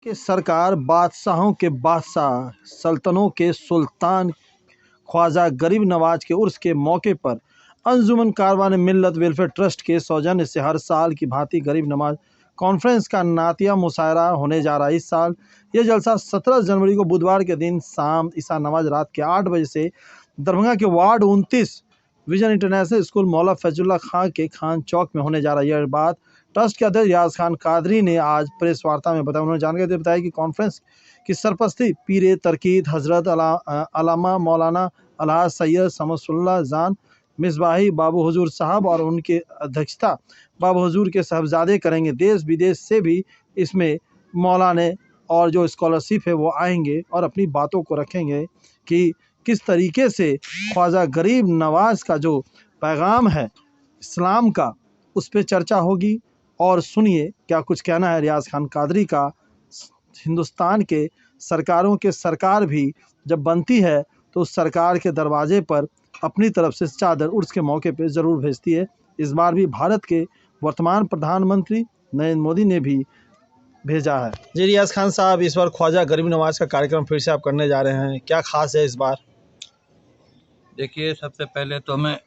कि सरकार बादशाहों के बादशाह, सल्तनों के सुल्तान ख्वाजा गरीब नवाज के उर्स के मौके पर अंजुमन कारवान मिल्लत वेलफेयर ट्रस्ट के सौजन्य से हर साल की भांति गरीब नवाज कॉन्फ्रेंस का नातिया मुशायरा होने जा रहा है। इस साल यह जलसा 17 जनवरी को बुधवार के दिन शाम ईसा नमाज रात के 8 बजे से दरभंगा के वार्ड 29 विजन इंटरनेशनल स्कूल मौला फैजुल्ला खां के खान चौक में होने जा रहा है। यह बात ट्रस्ट के अध्यक्ष रियाज खान कादरी ने आज प्रेस वार्ता में बताया। उन्होंने जानकारी बताया कि कॉन्फ्रेंस की सरपरस्ती पीर तरकीद हजरत अलामा मौलाना अलहाज सैयद समसुल्लाह जान मिसबाही बाबू हुजूर साहब और उनके अध्यक्षता बाबू हुजूर के साहबजादे करेंगे। देश विदेश से भी इसमें मौलाने और जो स्कॉलरशिप है वो आएंगे और अपनी बातों को रखेंगे कि किस तरीके से ख्वाजा गरीब नवाज का जो पैगाम है इस्लाम का, उस पर चर्चा होगी। और सुनिए क्या कुछ कहना है रियाज खान कादरी का। हिंदुस्तान के सरकारों के सरकार भी जब बनती है तो उस सरकार के दरवाजे पर अपनी तरफ से चादर उर्स के मौके पर ज़रूर भेजती है। इस बार भी भारत के वर्तमान प्रधानमंत्री नरेंद्र मोदी ने भी भेजा है। जी रियाज खान साहब, इस बार ख्वाजा गरीब नवाज का कार्यक्रम फिर से आप करने जा रहे हैं, क्या खास है इस बार? देखिए, सबसे पहले तो मैं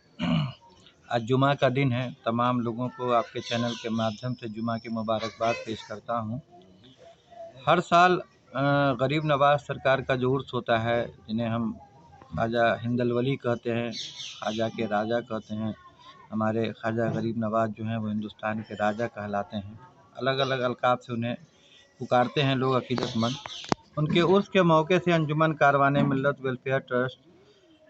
आज जुमा का दिन है, तमाम लोगों को आपके चैनल के माध्यम से जुमा की मुबारकबाद पेश करता हूं। हर साल गरीब नवाज सरकार का जो उर्स होता है, जिन्हें हम ख्वाजा हिंदलवली कहते हैं, ख्वाजा के राजा कहते हैं। हमारे ख्वाजा गरीब नवाज जो हैं वो हिंदुस्तान के राजा कहलाते हैं। अलग अलग अलकाब से उन्हें पुकारते हैं लोग अकीदतमंद। उनके उर्स के मौके से अंजुमन कारवान मिल्लत वेलफेयर ट्रस्ट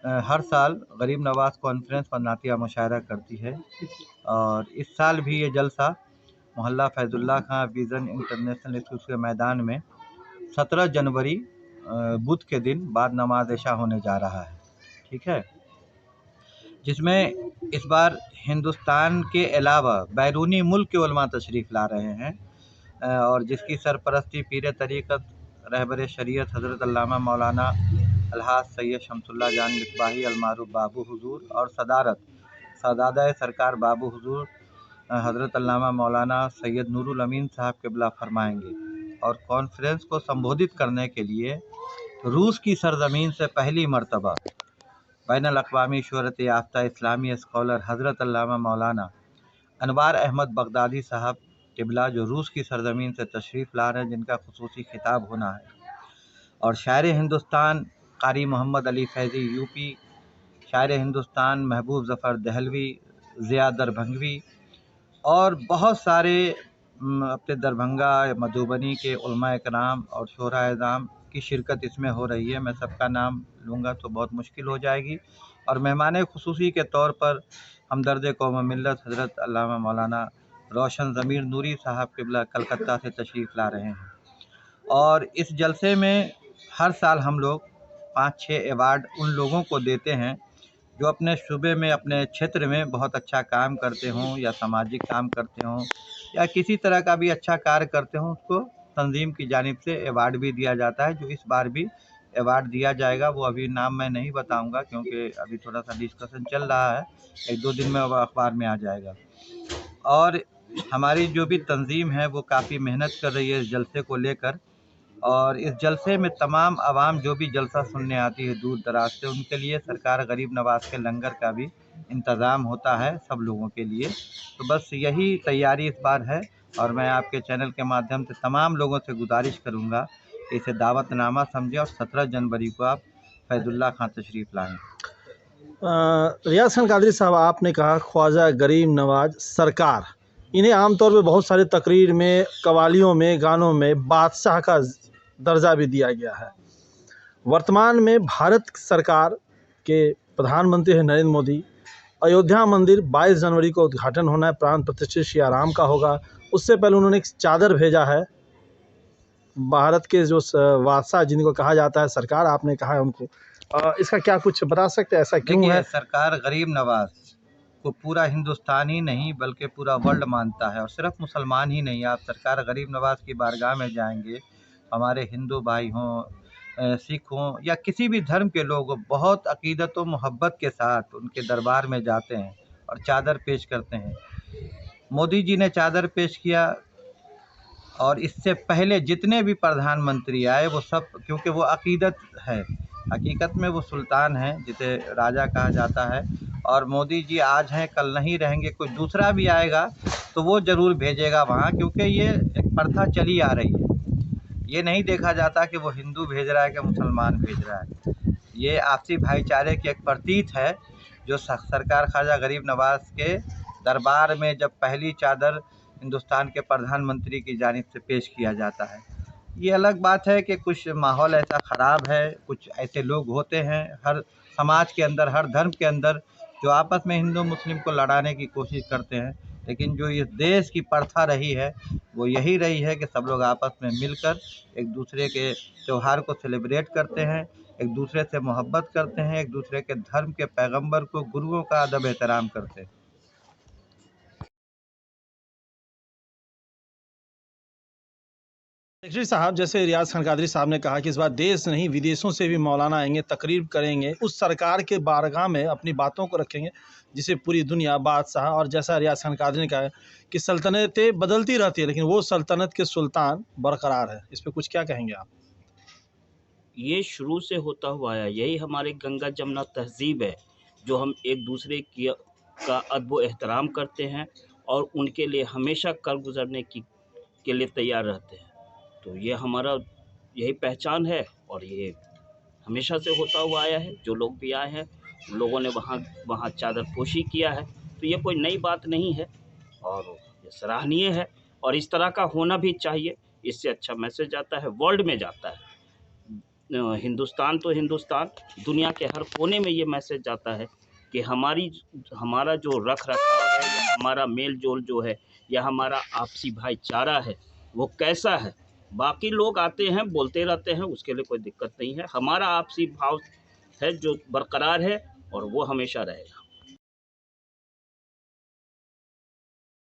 हर साल गरीब नवाज कॉन्फ्रेंस पर नातिया मुशायरा करती है। और इस साल भी ये जलसा मोहल्ला फैजुल्ला खां विज़न इंटरनेशनल स्कूल के मैदान में 17 जनवरी बुध के दिन बाद नमाज इशा होने जा रहा है। ठीक है, जिसमें इस बार हिंदुस्तान के अलावा बैरूनी मुल्क के उलमा तशरीफ़ ला रहे हैं और जिसकी सरपरस्ती पीर तरीक़त रहबर शरीयत हज़रत अल्लामा मौलाना अलहाज सैयद शमसुल्लाह जान मिसबाही अलमारूफ बाबू हुजूर और सदारत सादादा सरकार बाबू हुजूर हज़रत अल्लामा मौलाना सैयद नूरुल अमीन साहब क़िबला फरमाएंगे। और कॉन्फ्रेंस को संबोधित करने के लिए रूस की सरजमीन से पहली मरतबा बैनुल अक़वामी शोहरत याफ्ता इस्लामी स्कॉलर हज़रत अल्लामा मौलाना अनवार अहमद बगदादी साहब क़िबला, जो रूस की सरजमीन से तशरीफ़ ला रहे हैं, जिनका खुसूसी खिताब होना है। और शायर हिंदुस्तान कारी मोहम्मद अली फैज़ी यूपी, शायर हिंदुस्तान महबूब ज़फ़र दहलवी, ज़िया दरभंगवी और बहुत सारे अपने दरभंगा मधुबनी के उलमा इकराम और शोरा एज़ाम की शिरकत इसमें हो रही है। मैं सबका नाम लूँगा तो बहुत मुश्किल हो जाएगी। और मेहमान खुसूसी के तौर पर हमदर्द कौम मिल्लत हज़रत अल्लामा मौलाना रोशन ज़मीर नूरी साहब क़िबला कलकत्ता से तशरीफ़ ला रहे हैं। और इस जलसे में हर साल हम लोग 5-6 अवार्ड उन लोगों को देते हैं जो अपने सूबे में, अपने क्षेत्र में बहुत अच्छा काम करते हों या सामाजिक काम करते हों या किसी तरह का भी अच्छा कार्य करते हों, उसको तंजीम की जानिब से अवार्ड भी दिया जाता है। जो इस बार भी अवार्ड दिया जाएगा वो अभी नाम मैं नहीं बताऊंगा क्योंकि अभी थोड़ा सा डिस्कशन चल रहा है, 1-2 दिन में वो अखबार में आ जाएगा। और हमारी जो भी तंजीम है वो काफ़ी मेहनत कर रही है इस जलसे को लेकर। और इस जलसे में तमाम आवाम जो भी जलसा सुनने आती है दूर दराज से, उनके लिए सरकार गरीब नवाज के लंगर का भी इंतज़ाम होता है सब लोगों के लिए। तो बस यही तैयारी इस बार है और मैं आपके चैनल के माध्यम से तमाम लोगों से गुजारिश करूंगा कि इसे दावतनामा समझें और 17 जनवरी को आप फैजुल्ला खां तशरीफ़ लाएँ। रियाज खान कादरी साहब, आपने कहा ख्वाजा गरीब नवाज सरकार, इन्हें आमतौर पे बहुत सारे तकरीर में, कवालियों में, गानों में बादशाह का दर्जा भी दिया गया है। वर्तमान में भारत सरकार के प्रधानमंत्री हैं नरेंद्र मोदी। अयोध्या मंदिर 22 जनवरी को उद्घाटन होना है, प्राण प्रतिष्ठित श्री राम का होगा। उससे पहले उन्होंने एक चादर भेजा है भारत के जो बादशाह जिनको कहा जाता है सरकार, आपने कहा है उनको। इसका क्या कुछ बता सकते हैं, ऐसा क्यों है? सरकार गरीब नवाज को पूरा हिंदुस्तान ही नहीं बल्कि पूरा वर्ल्ड मानता है और सिर्फ मुसलमान ही नहीं। आप सरकार गरीब नवाज की बारगाह में जाएंगे, हमारे हिंदू भाई हों, सिख हों या किसी भी धर्म के लोग बहुत अकीदत व मोहब्बत के साथ उनके दरबार में जाते हैं और चादर पेश करते हैं। मोदी जी ने चादर पेश किया, और इससे पहले जितने भी प्रधानमंत्री आए वो सब, क्योंकि वो अकीदत है, हकीकत में वो सुल्तान हैं जिसे राजा कहा जाता है। और मोदी जी आज हैं कल नहीं रहेंगे, कोई दूसरा भी आएगा तो वो ज़रूर भेजेगा वहाँ, क्योंकि ये एक प्रथा चली आ रही है। ये नहीं देखा जाता कि वो हिंदू भेज रहा है कि मुसलमान भेज रहा है। ये आपसी भाईचारे की एक प्रतीक है जो सरकार ख्वाजा गरीब नवाज़ के दरबार में जब पहली चादर हिंदुस्तान के प्रधानमंत्री की जानिब से पेश किया जाता है। ये अलग बात है कि कुछ माहौल ऐसा ख़राब है, कुछ ऐसे लोग होते हैं हर समाज के अंदर, हर धर्म के अंदर, जो आपस में हिंदू मुस्लिम को लड़ाने की कोशिश करते हैं। लेकिन जो इस देश की प्रथा रही है वो यही रही है कि सब लोग आपस में मिलकर एक दूसरे के त्यौहार को सेलिब्रेट करते हैं, एक दूसरे से मोहब्बत करते हैं, एक दूसरे के धर्म के पैगंबर को, गुरुओं का अदब एहतराम करते हैं। सेक्रेटरी साहब, जैसे रियाज खान कादरी साहब ने कहा कि इस बार देश नहीं विदेशों से भी मौलाना आएंगे, तकरीर करेंगे, उस सरकार के बारगाह में अपनी बातों को रखेंगे जिसे पूरी दुनिया बादशाह, और जैसा रियाज खान कादरी ने कहा है कि सल्तनतें बदलती रहती है लेकिन वो सल्तनत के सुल्तान बरकरार है, इस पर कुछ क्या कहेंगे आप? ये शुरू से होता हुआ आया, यही हमारे गंगा जमुना तहज़ीब है, जो हम एक दूसरे की का अदब एहतराम करते हैं और उनके लिए हमेशा कर गुज़रने की के लिए तैयार रहते हैं। तो ये हमारा यही पहचान है और ये हमेशा से होता हुआ आया है। जो लोग भी आए हैं उन लोगों ने वहाँ वहाँ चादर पोशी किया है, तो ये कोई नई बात नहीं है और ये सराहनीय है और इस तरह का होना भी चाहिए। इससे अच्छा मैसेज आता है, वर्ल्ड में जाता है। हिंदुस्तान तो हिंदुस्तान, दुनिया के हर कोने में ये मैसेज जाता है कि हमारा जो रख रखाव है या हमारा मेल जोल जो है या हमारा आपसी भाईचारा है वो कैसा है। बाकी लोग आते हैं बोलते रहते हैं, उसके लिए कोई दिक्कत नहीं है। हमारा आपसी भाव है जो बरकरार है और वो हमेशा रहेगा।